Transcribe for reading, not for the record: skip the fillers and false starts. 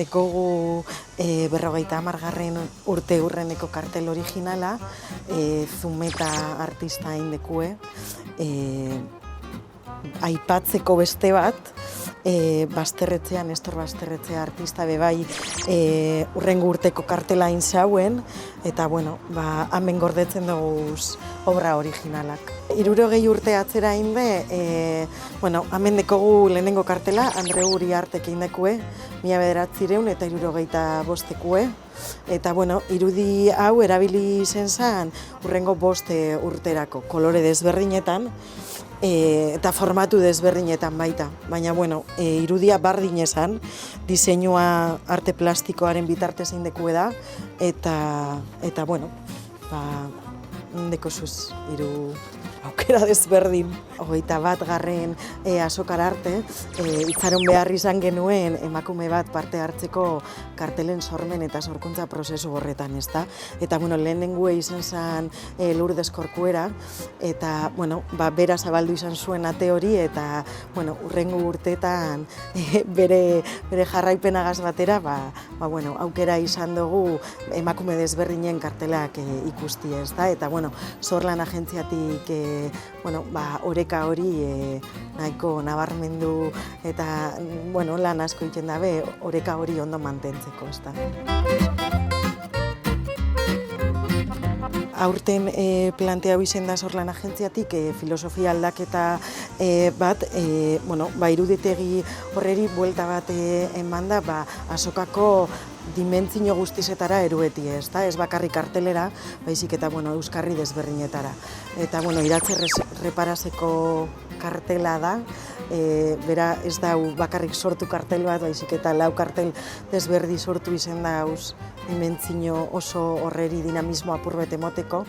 dekogu 50. urte urreneko kartel originala, Zumeta artista indekue, aipatzeko beste bat, Basterretzea, Nestor Basterretzea artista bebai urrengo urteko kartela zauen, eta bueno, hemen gordetzen dugu obra originalak. 60 urte atzera inde, hemen dekogu lehenengo kartela, Andreu Uriartek indekue, 1975 eta bueno, irudi hau erabili zen urrengo 5 urterako, kolore desberdinetan, eta formatu desberdinetan baita. Baina, bueno, irudia bardin esan, diseinua arte plastikoaren bitartez indekue da, eta bueno, dekozuz hiru aukera desberdin. 21. azokara arte, itxaron behar izan genuen emakume bat parte hartzeko kartelen sormen eta sorkuntza prozesu horretan, ezta? Eta, bueno, lehenengo izan zen Lourdes Corcuera, eta, bueno, bera zabaldu izan zuen ate hori, eta, bueno, urrengo urteetan bere jarraipenagaz batera, bueno, aukera izan dugu emakume desberdinen kartelak ikusti, ezta? Eta, bueno, Zorlan agentziatik, oreka hori nahiko nabarmendu eta, bueno, lan asko egiten dabe oreka hori ondo mantentzeko, ezta. Aurten planteau izen da Zorlan agentziatik filosofia aldaketa bat, iruditegi horreri buelta bat eman da, azokako dimentsio guztizetara erueti, ezta? Ez bakarrik kartelera, baizik eta, euskarri desberdinetara. Eta, iratze reparazeko kartela da, bera ez da bakarrik sortu kartel bat, baizik eta 4 kartel desberdi sortu izen da dimentsio oso horreri dinamismo apur bet emoteko.